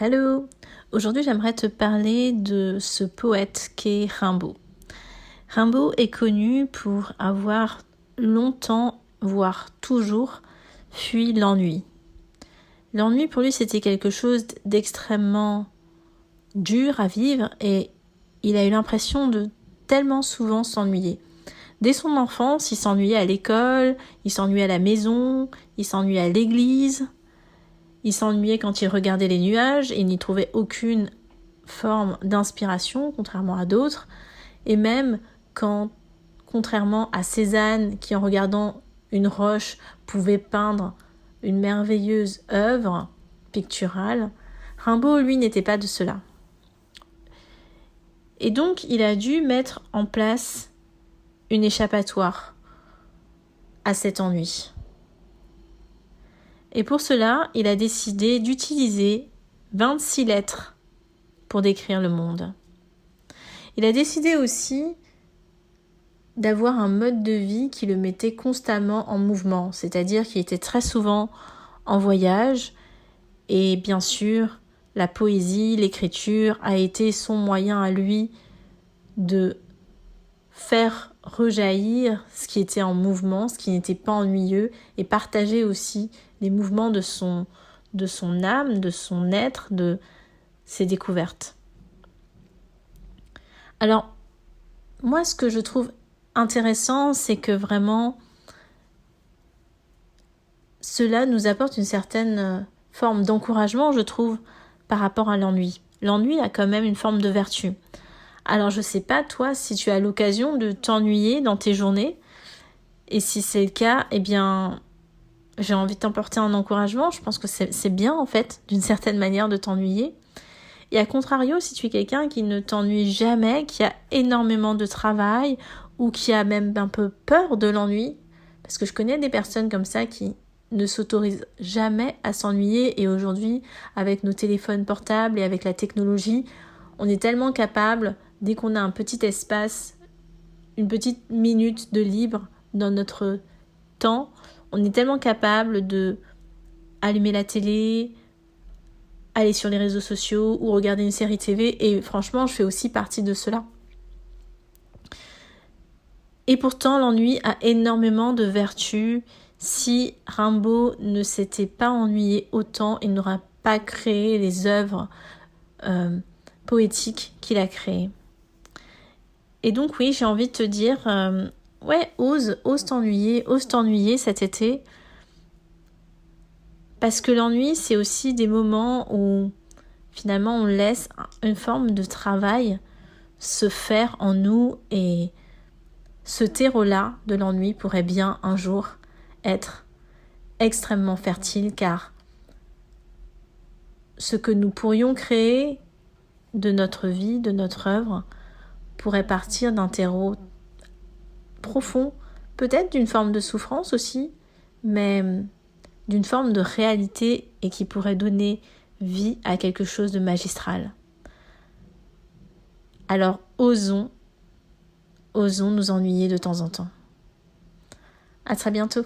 Hello! Aujourd'hui, j'aimerais te parler de ce poète qu'est Rimbaud. Rimbaud est connu pour avoir longtemps, voire toujours, fui l'ennui. L'ennui, pour lui, c'était quelque chose d'extrêmement dur à vivre et il a eu l'impression de tellement souvent s'ennuyer. Dès son enfance, il s'ennuyait à l'école, il s'ennuyait à la maison, il s'ennuyait à l'église. Il s'ennuyait quand il regardait les nuages et il n'y trouvait aucune forme d'inspiration, contrairement à d'autres. Et même quand, contrairement à Cézanne, qui en regardant une roche pouvait peindre une merveilleuse œuvre picturale, Rimbaud, lui, n'était pas de cela. Et donc, il a dû mettre en place une échappatoire à cet ennui. Et pour cela, il a décidé d'utiliser 26 lettres pour décrire le monde. Il a décidé aussi d'avoir un mode de vie qui le mettait constamment en mouvement, c'est-à-dire qu'il était très souvent en voyage et bien sûr, la poésie, l'écriture a été son moyen à lui de faire rejaillir ce qui était en mouvement, ce qui n'était pas ennuyeux et partager aussi les mouvements de son âme, de son être, de ses découvertes. Alors, moi, ce que je trouve intéressant, c'est que vraiment, cela nous apporte une certaine forme d'encouragement, je trouve, par rapport à l'ennui. L'ennui a quand même une forme de vertu. Alors, je sais pas, toi, si tu as l'occasion de t'ennuyer dans tes journées, et si c'est le cas, eh bien, j'ai envie de t'emporter un encouragement. Je pense que c'est bien, en fait, d'une certaine manière, de t'ennuyer. Et à contrario, si tu es quelqu'un qui ne t'ennuie jamais, qui a énormément de travail, ou qui a même un peu peur de l'ennui, parce que je connais des personnes comme ça qui ne s'autorisent jamais à s'ennuyer, et aujourd'hui, avec nos téléphones portables et avec la technologie, on est tellement capable, dès qu'on a un petit espace, une petite minute de libre dans notre temps, on est tellement capable de allumer la télé, aller sur les réseaux sociaux ou regarder une série TV, et franchement, je fais aussi partie de cela. Et pourtant, l'ennui a énormément de vertus. Si Rimbaud ne s'était pas ennuyé autant, il n'aurait pas créé les œuvres poétiques qu'il a créées. Et donc oui, j'ai envie de te dire, ose t'ennuyer cet été. Parce que l'ennui, c'est aussi des moments où finalement on laisse une forme de travail se faire en nous, et ce terreau-là de l'ennui pourrait bien un jour être extrêmement fertile, car ce que nous pourrions créer de notre vie, de notre œuvre, pourrait partir d'un terreau profond, peut-être d'une forme de souffrance aussi, mais d'une forme de réalité, et qui pourrait donner vie à quelque chose de magistral. Alors osons nous ennuyer de temps en temps. À très bientôt.